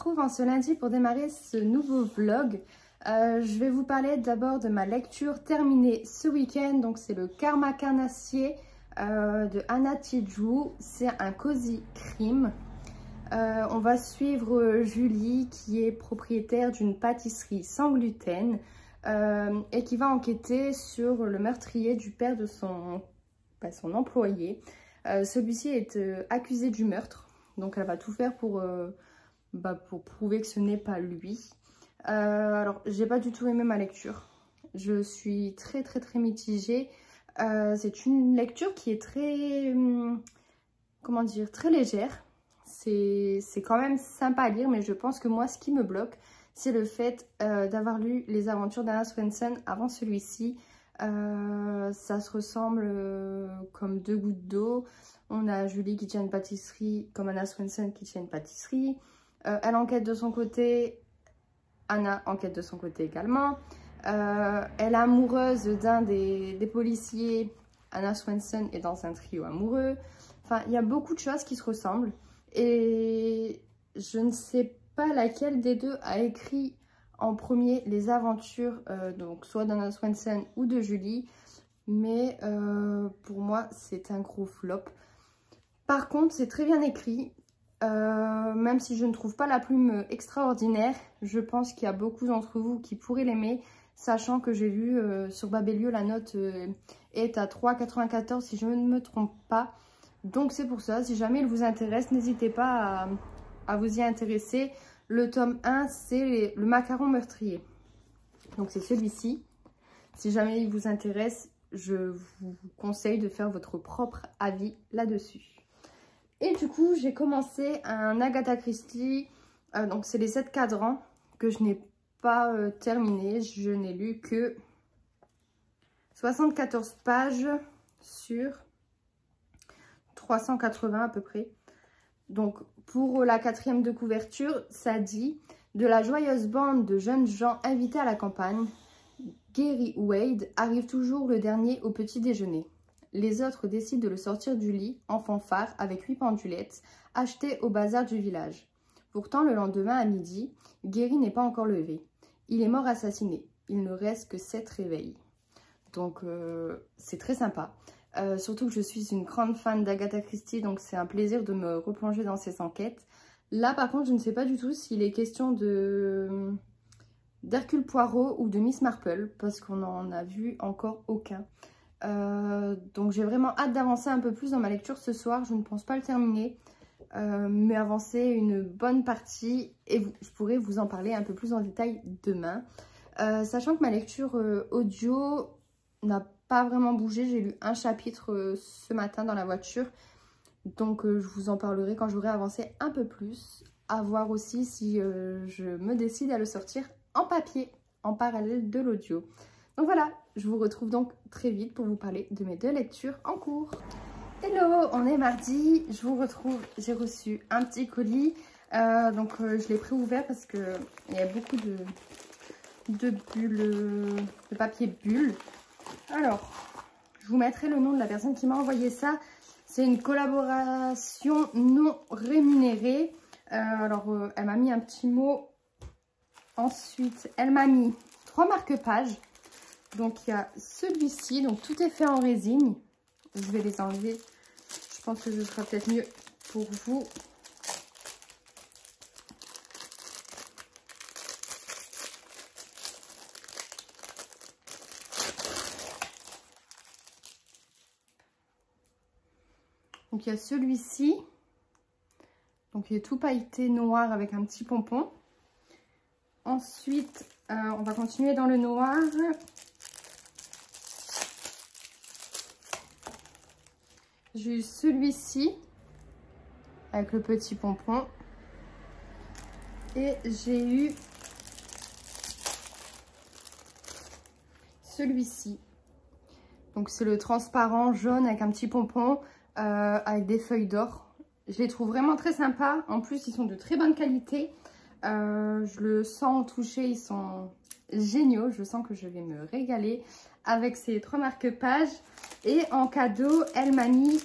retrouve en ce lundi pour démarrer ce nouveau vlog. Je vais vous parler d'abord de ma lecture terminée ce week-end. Donc c'est le Karma Carnassier de Anna Tidjou. C'est un cosy crime. On va suivre Julie qui est propriétaire d'une pâtisserie sans gluten et qui va enquêter sur le meurtrier du père de son employé. Celui-ci est accusé du meurtre, donc elle va tout faire pour prouver que ce n'est pas lui. Alors, j'ai pas du tout aimé ma lecture. Je suis très mitigée. C'est une lecture qui est très, comment dire, très légère. C'est quand même sympa à lire, mais je pense que moi, ce qui me bloque, c'est le fait d'avoir lu les aventures d'Anna Swenson avant celui-ci. Ça se ressemble comme deux gouttes d'eau. On a Julie qui tient une pâtisserie comme Anna Swenson qui tient une pâtisserie. Elle enquête de son côté, Anna enquête de son côté également. Elle est amoureuse d'un des policiers. Anna Swenson est dans un trio amoureux. Enfin, il y a beaucoup de choses qui se ressemblent. Et je ne sais pas laquelle des deux a écrit en premier les aventures, donc soit d'Anna Swenson ou de Julie. Mais pour moi, c'est un gros flop. Par contre, c'est très bien écrit. Même si je ne trouve pas la plume extraordinaire, je pense qu'il y a beaucoup d'entre vous qui pourraient l'aimer, sachant que j'ai vu sur Babelio la note est à 3,94 si je ne me trompe pas. Donc c'est pour ça, si jamais il vous intéresse, n'hésitez pas à vous y intéresser. Le tome 1, c'est le macaron meurtrier. Donc c'est celui-ci. Si jamais il vous intéresse, je vous conseille de faire votre propre avis là-dessus. Et du coup, j'ai commencé un Agatha Christie, donc c'est les 7 cadrans que je n'ai pas terminé. Je n'ai lu que 74 pages sur 380 à peu près. Donc pour la 4e de couverture, ça dit « De la joyeuse bande de jeunes gens invités à la campagne, Gary Wade arrive toujours le dernier au petit déjeuner. Les autres décident de le sortir du lit en fanfare avec 8 pendulettes achetées au bazar du village. Pourtant, le lendemain à midi, Gary n'est pas encore levé. Il est mort assassiné. Il ne reste que 7 réveils. » Donc, c'est très sympa. Surtout que je suis une grande fan d'Agatha Christie, donc c'est un plaisir de me replonger dans ses enquêtes. Là, par contre, je ne sais pas du tout s'il est question d'Hercule Poirot ou de Miss Marple, parce qu'on n'en a vu encore aucun. Donc j'ai vraiment hâte d'avancer un peu plus dans ma lecture ce soir. Je ne pense pas le terminer, mais avancer une bonne partie et je pourrai vous en parler un peu plus en détail demain. Sachant que ma lecture audio n'a pas vraiment bougé. J'ai lu un chapitre ce matin dans la voiture, donc je vous en parlerai quand j'aurai avancé un peu plus. À voir aussi si je me décide à le sortir en papier en parallèle de l'audio. Donc voilà, je vous retrouve donc très vite pour vous parler de mes 2 lectures en cours. Hello, on est mardi, je vous retrouve, j'ai reçu un petit colis. Je l'ai préouvert parce qu'il y a beaucoup de bulles, de papier bulle. Alors, je vous mettrai le nom de la personne qui m'a envoyé ça. C'est une collaboration non rémunérée. Elle m'a mis un petit mot. Ensuite, elle m'a mis 3 marque-pages. Donc il y a celui-ci, donc tout est fait en résine. Je vais les enlever. Je pense que ce sera peut-être mieux pour vous. Donc il y a celui-ci. Donc il est tout pailleté noir avec un petit pompon. Ensuite, on va continuer dans le noir. J'ai eu celui-ci avec le petit pompon. Et j'ai eu celui-ci. Donc c'est le transparent jaune avec un petit pompon avec des feuilles d'or. Je les trouve vraiment très sympas. En plus, ils sont de très bonne qualité. Je le sens au toucher, ils sont géniaux. Je sens que je vais me régaler avec ces 3 marque-pages. Et en cadeau, elle m'a mis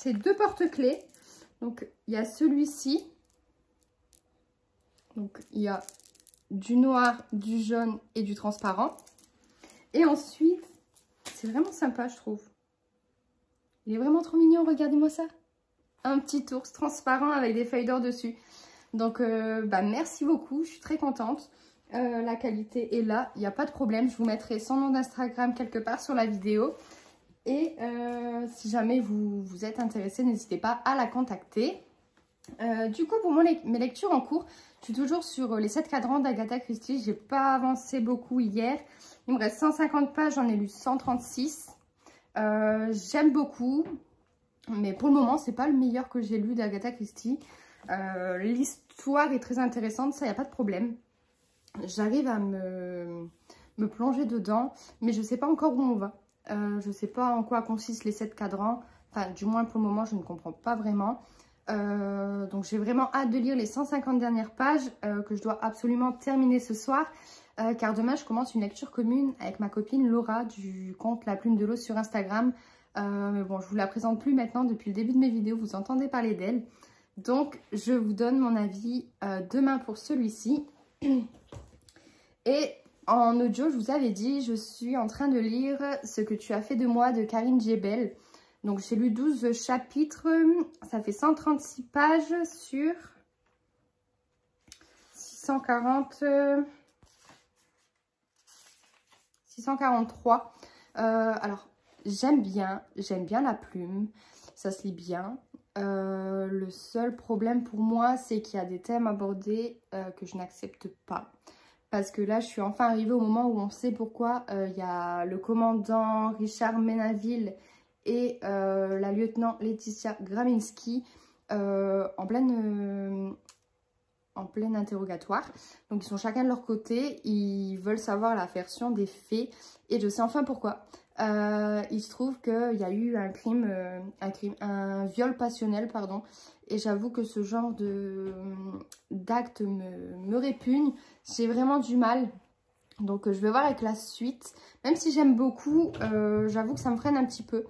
c'est 2 porte-clés. Donc, il y a celui-ci. Donc, il y a du noir, du jaune et du transparent. Et ensuite, c'est vraiment sympa, je trouve. Il est vraiment trop mignon, regardez-moi ça. Un petit ours transparent avec des feuilles d'or dessus. Donc, merci beaucoup, je suis très contente. La qualité est là, il n'y a pas de problème. Je vous mettrai son nom d'Instagram quelque part sur la vidéo. Et si jamais vous êtes intéressé, n'hésitez pas à la contacter. Du coup, pour mes lectures en cours, je suis toujours sur les 7 cadrans d'Agatha Christie. J'ai pas avancé beaucoup hier. Il me reste 150 pages, j'en ai lu 136. J'aime beaucoup, mais pour le moment, c'est pas le meilleur que j'ai lu d'Agatha Christie. L'histoire est très intéressante, ça, il n'y a pas de problème. J'arrive à me plonger dedans, mais je sais pas encore où on va. Je sais pas en quoi consistent les 7 cadrans. Enfin, du moins pour le moment, je ne comprends pas vraiment. Donc j'ai vraiment hâte de lire les 150 dernières pages que je dois absolument terminer ce soir. Car demain, je commence une lecture commune avec ma copine Laura du compte La Plume de l'Eau sur Instagram. Mais bon, je vous la présente plus maintenant. Depuis le début de mes vidéos, vous entendez parler d'elle. Donc, je vous donne mon avis demain pour celui-ci. Et en audio, je vous avais dit, je suis en train de lire Ce que tu as fait de moi de Karine Jebel. Donc, j'ai lu 12 chapitres. Ça fait 136 pages sur 643. Alors, j'aime bien la plume. Ça se lit bien. Le seul problème pour moi, c'est qu'il y a des thèmes abordés que je n'accepte pas. Parce que là, je suis enfin arrivée au moment où on sait pourquoi il y a le commandant Richard Menaville et la lieutenant Laetitia Graminski en plein interrogatoire. Donc, ils sont chacun de leur côté. Ils veulent savoir la version des faits. Et je sais enfin pourquoi. Il se trouve qu'il y a eu un viol passionnel, pardon. Et j'avoue que ce genre d'acte me répugne. J'ai vraiment du mal. Donc je vais voir avec la suite. Même si j'aime beaucoup, j'avoue que ça me freine un petit peu.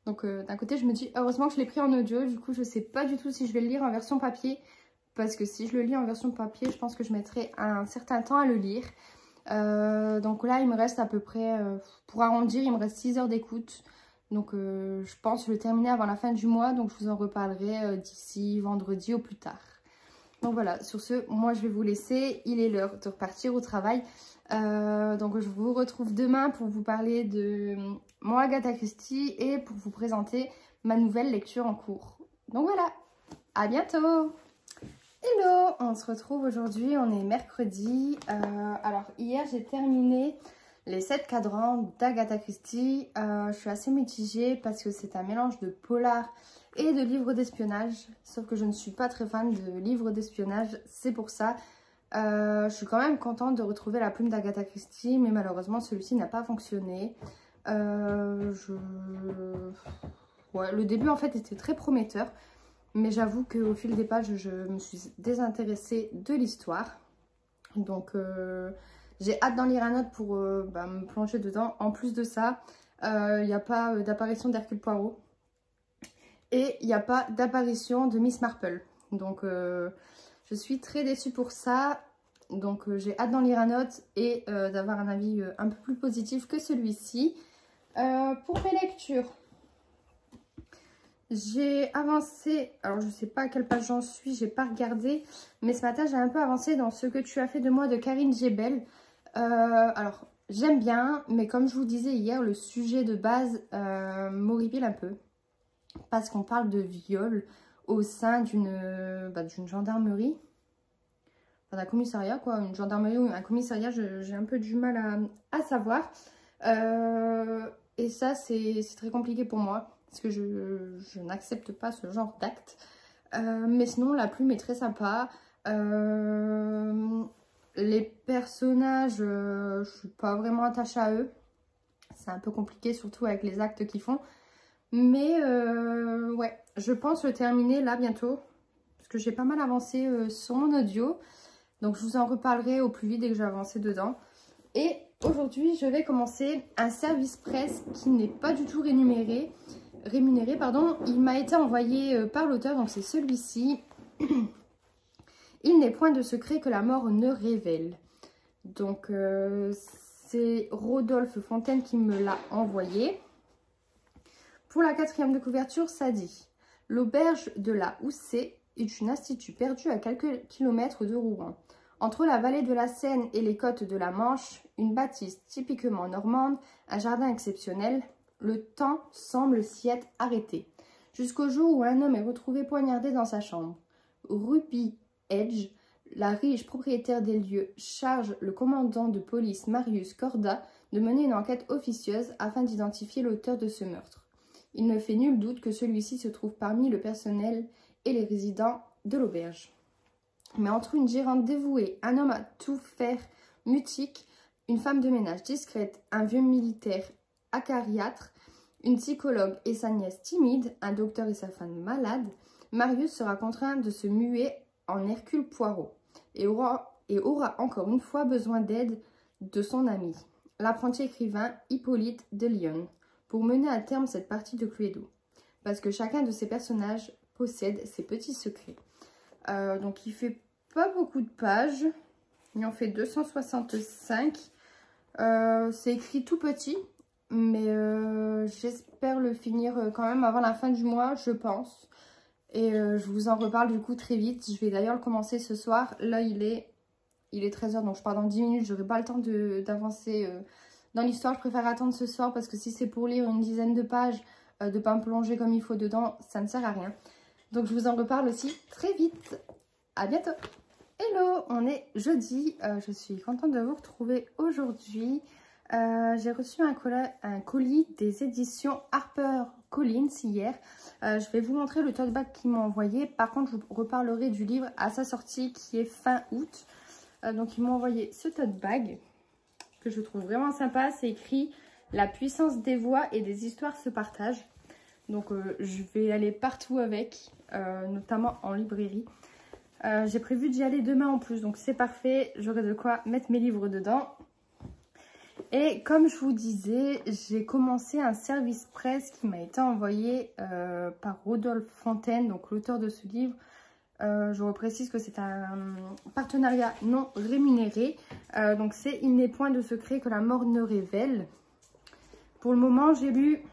Donc d'un côté je me dis heureusement que je l'ai pris en audio. Du coup je sais pas du tout si je vais le lire en version papier. Parce que si je le lis en version papier, je pense que je mettrai un certain temps à le lire. Donc là il me reste à peu près, pour arrondir, il me reste 6 heures d'écoute. Donc je pense le terminer avant la fin du mois. Donc je vous en reparlerai d'ici vendredi au plus tard. Donc voilà, sur ce, moi je vais vous laisser. Il est l'heure de repartir au travail. Donc je vous retrouve demain pour vous parler de mon Agatha Christie et pour vous présenter ma nouvelle lecture en cours. Donc voilà, à bientôt! Hello, on se retrouve aujourd'hui, on est mercredi. Alors hier j'ai terminé les 7 cadrans d'Agatha Christie. Je suis assez mitigée parce que c'est un mélange de polar et de livres d'espionnage. Sauf que je ne suis pas très fan de livres d'espionnage, c'est pour ça. Je suis quand même contente de retrouver La Plume d'Agatha Christie, mais malheureusement celui-ci n'a pas fonctionné. Ouais, le début en fait était très prometteur. Mais j'avoue qu'au fil des pages, je me suis désintéressée de l'histoire. Donc, j'ai hâte d'en lire un autre pour me plonger dedans. En plus de ça, il n'y a pas d'apparition d'Hercule Poirot. Et il n'y a pas d'apparition de Miss Marple. Donc, je suis très déçue pour ça. Donc, j'ai hâte d'en lire un autre et d'avoir un avis un peu plus positif que celui-ci. Pour mes lectures... J'ai avancé, alors je ne sais pas à quelle page j'en suis, j'ai pas regardé, mais ce matin j'ai un peu avancé dans Ce que tu as fait de moi de Karine Jebel. Alors j'aime bien, mais comme je vous disais hier, le sujet de base m'horripile un peu. Parce qu'on parle de viol au sein d'une gendarmerie, enfin d'un commissariat quoi, une gendarmerie ou un commissariat, j'ai un peu du mal à savoir. Et ça c'est très compliqué pour moi. Parce que je n'accepte pas ce genre d'acte. Mais sinon, La Plume est très sympa. Les personnages, je suis pas vraiment attachée à eux. C'est un peu compliqué, surtout avec les actes qu'ils font. Mais ouais, je pense le terminer là bientôt. Parce que j'ai pas mal avancé sur mon audio. Donc je vous en reparlerai au plus vite dès que j'ai avancé dedans. Et aujourd'hui, je vais commencer un service presse qui n'est pas du tout rémunéré. rémunéré, pardon. Il m'a été envoyé par l'auteur, donc c'est celui-ci. Il n'est point de secret que la mort ne révèle. Donc c'est Rodolphe Fontaine qui me l'a envoyé. Pour la 4e de couverture, ça dit: l'auberge de la Houssaye est une institut perdue à quelques kilomètres de Rouen. Entre la vallée de la Seine et les côtes de la Manche, une bâtisse typiquement normande, un jardin exceptionnel, le temps semble s'y être arrêté. Jusqu'au jour où un homme est retrouvé poignardé dans sa chambre. Ruby Edge, la riche propriétaire des lieux, charge le commandant de police Marius Corda de mener une enquête officieuse afin d'identifier l'auteur de ce meurtre. Il ne fait nul doute que celui-ci se trouve parmi le personnel et les résidents de l'auberge. Mais entre une gérante dévouée, un homme à tout faire mutique, une femme de ménage discrète, un vieux militaire acariâtre, une psychologue et sa nièce timide, un docteur et sa femme malade, Marius sera contraint de se muer en Hercule Poirot et aura encore une fois besoin d'aide de son ami, l'apprenti écrivain Hippolyte de Lyon, pour mener à terme cette partie de Cluedo. Parce que chacun de ces personnages possède ses petits secrets. Donc il fait pas beaucoup de pages, il en fait 265. C'est écrit tout petit, mais j'espère le finir quand même avant la fin du mois, je pense. Et je vous en reparle du coup très vite. Je vais d'ailleurs le commencer ce soir. Là il est 13h, donc je pars dans 10 minutes, j'aurai pas le temps d'avancer dans l'histoire. Je préfère attendre ce soir parce que si c'est pour lire une dizaine de pages, de pas me plonger comme il faut dedans, ça ne sert à rien. Donc je vous en reparle aussi très vite. À bientôt. Hello, on est jeudi. Je suis contente de vous retrouver aujourd'hui. J'ai reçu un colis des éditions HarperCollins hier. Je vais vous montrer le tote bag qu'ils m'ont envoyé. Par contre, je vous reparlerai du livre à sa sortie qui est fin août. Donc ils m'ont envoyé ce tote bag que je trouve vraiment sympa. C'est écrit « La puissance des voix et des histoires se partagent ». Donc je vais aller partout avec, notamment en librairie. J'ai prévu d'y aller demain en plus, donc c'est parfait. J'aurai de quoi mettre mes livres dedans. Et comme je vous disais, j'ai commencé un service presse qui m'a été envoyé par Rodolphe Fontaine, donc l'auteur de ce livre. Je reprécise que c'est un partenariat non rémunéré. Donc c'est « Il n'est point de secret que la mort ne révèle ». Pour le moment, j'ai lu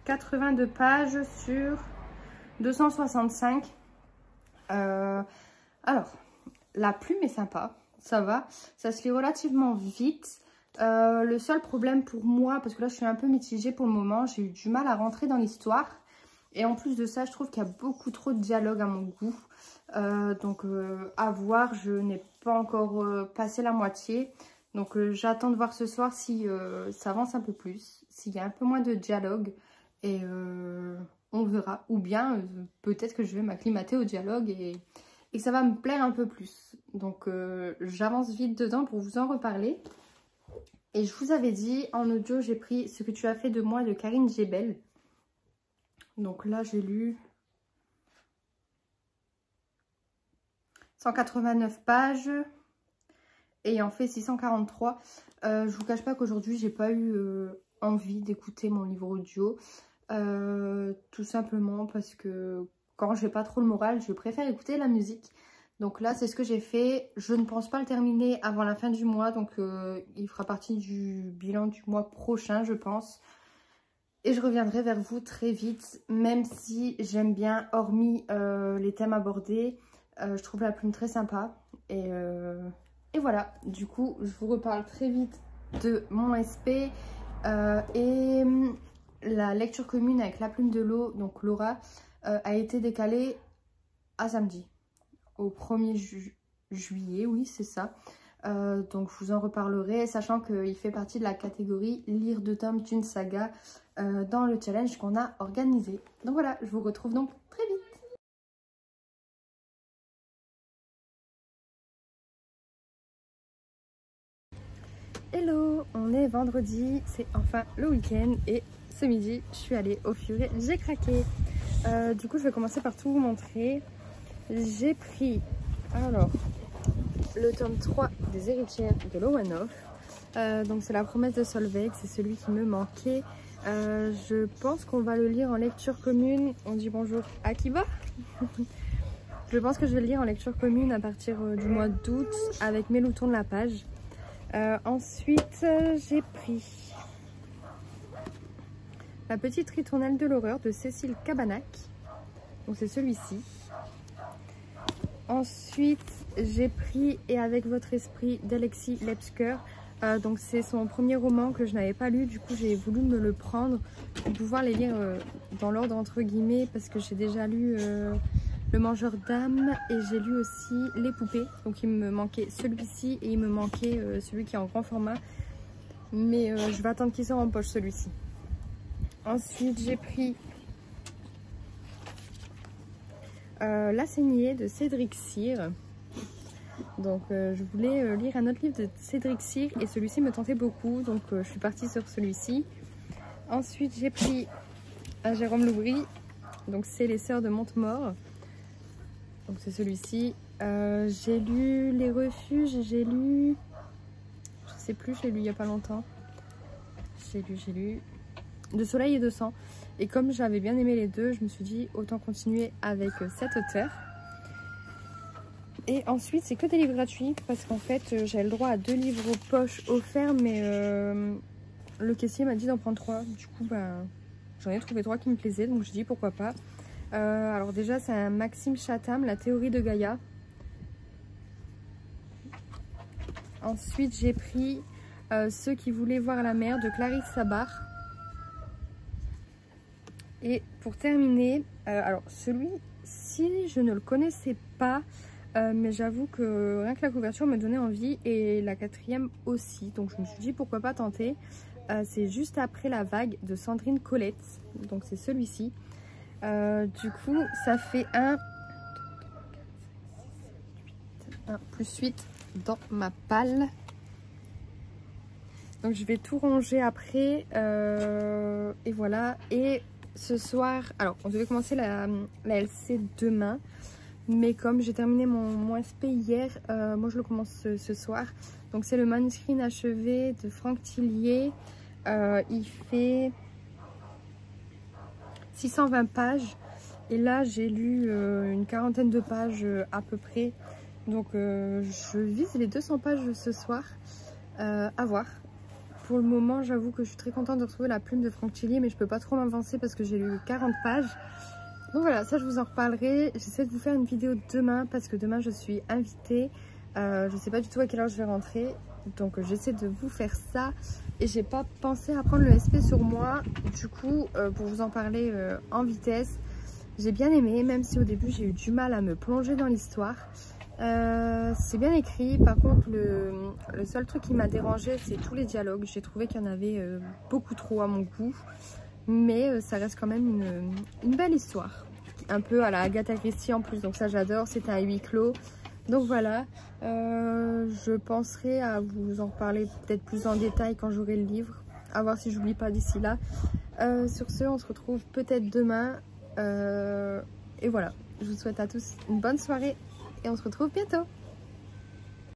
82 pages sur 265. Alors, la plume est sympa, ça va. Ça se lit relativement vite. Le seul problème pour moi, parce que là je suis un peu mitigée pour le moment, j'ai eu du mal à rentrer dans l'histoire. Et en plus de ça, je trouve qu'il y a beaucoup trop de dialogue à mon goût. Donc à voir, je n'ai pas encore passé la moitié. Donc j'attends de voir ce soir si ça avance un peu plus, s'il y a un peu moins de dialogue. Et on verra. Ou bien peut-être que je vais m'acclimater au dialogue et que ça va me plaire un peu plus. Donc j'avance vite dedans pour vous en reparler. Et je vous avais dit en audio, j'ai pris Ce que tu as fait de moi de Karine Jebel. Donc là j'ai lu 189 pages et il en fait 643. Je vous cache pas qu'aujourd'hui j'ai pas eu envie d'écouter mon livre audio. Tout simplement parce que quand j'ai pas trop le moral, je préfère écouter la musique. Donc là c'est ce que j'ai fait. Je ne pense pas le terminer avant la fin du mois, donc il fera partie du bilan du mois prochain je pense. Et je reviendrai vers vous très vite, même si j'aime bien, hormis les thèmes abordés, je trouve la plume très sympa. Et voilà, du coup je vous reparle très vite de mon SP et la lecture commune avec la plume de l'eau, donc Laura, a été décalée à samedi, au 1er juillet, oui c'est ça. Donc je vous en reparlerai, sachant qu'il fait partie de la catégorie lire 2 tomes d'une saga dans le challenge qu'on a organisé. Donc voilà, je vous retrouve donc très vite. Hello, on est vendredi, c'est enfin le week-end et ce midi je suis allée au Furet, j'ai craqué. Du coup je vais commencer par tout vous montrer. J'ai pris alors le tome 3 des héritières de Lowenhof. Donc c'est La promesse de Solveig, c'est celui qui me manquait. Je pense qu'on va le lire en lecture commune. On dit bonjour à qui va. Je pense que je vais le lire en lecture commune à partir du mois d'août avec mes loutons de la page. Ensuite, j'ai pris La petite ritournelle de l'horreur de Cécile Cabanach. Donc c'est celui-ci. Ensuite, j'ai pris Et avec votre esprit d'Alexis Lepsker. Donc c'est son premier roman que je n'avais pas lu, du coup j'ai voulu me le prendre pour pouvoir les lire dans l'ordre entre guillemets, parce que j'ai déjà lu Le Mangeur d'âme et j'ai lu aussi Les Poupées. Donc il me manquait celui-ci et il me manquait celui qui est en grand format, mais je vais attendre qu'il sorte en poche celui-ci. Ensuite j'ai pris La Saignée de Cédric Cyr. Donc je voulais lire un autre livre de Cédric Cyr et celui-ci me tentait beaucoup, donc je suis partie sur celui-ci. Ensuite j'ai pris un Jérôme Loubry, donc c'est Les Sœurs de Montemort, donc c'est celui-ci. J'ai lu Les Refuges, j'ai lu, je sais plus, je l'ai lu il y a pas longtemps. J'ai lu De Soleil et de Sang, et comme j'avais bien aimé les deux, je me suis dit autant continuer avec cet auteur. Et ensuite, c'est que des livres gratuits parce qu'en fait, j'ai le droit à 2 livres poche offerts, mais le caissier m'a dit d'en prendre 3. Du coup, j'en ai trouvé 3 qui me plaisaient, donc je dis pourquoi pas. Alors déjà, c'est un Maxime Chatham, La théorie de Gaïa. Ensuite, j'ai pris Ceux qui voulaient voir la mer de Clarisse Sabar. Et pour terminer, alors celui-ci, je ne le connaissais pas. Mais j'avoue que rien que la couverture me donnait envie et la 4e aussi, donc je me suis dit pourquoi pas tenter. C'est Juste après la vague de Sandrine Colette, donc c'est celui-ci. Du coup ça fait un plus 8 dans ma palle, donc je vais tout ranger après et voilà. Et ce soir, alors on devait commencer la LC demain, mais comme j'ai terminé mon SP hier, moi je le commence ce soir. Donc c'est le manuscrit inachevé de Franck Tillier. Il fait 620 pages. Et là j'ai lu une 40aine de pages à peu près. Donc je vise les 200 pages ce soir. À voir. Pour le moment j'avoue que je suis très contente de retrouver la plume de Franck Tillier, mais je peux pas trop m'avancer parce que j'ai lu 40 pages. Donc voilà, ça je vous en reparlerai. J'essaie de vous faire une vidéo demain parce que demain je suis invitée. Je sais pas du tout à quelle heure je vais rentrer. Donc j'essaie de vous faire ça. Et j'ai pas pensé à prendre le SP sur moi. Du coup, pour vous en parler en vitesse, j'ai bien aimé, même si au début j'ai eu du mal à me plonger dans l'histoire. C'est bien écrit. Par contre, le seul truc qui m'a dérangé, c'est tous les dialogues. J'ai trouvé qu'il y en avait beaucoup trop à mon goût. Mais ça reste quand même une belle histoire, un peu à la Agatha Christie en plus, donc ça j'adore. C'était un huis clos, donc voilà. Je penserai à vous en parler peut-être plus en détail quand j'aurai le livre, à voir si j'oublie pas d'ici là. Sur ce, on se retrouve peut-être demain, et voilà, je vous souhaite à tous une bonne soirée et on se retrouve bientôt.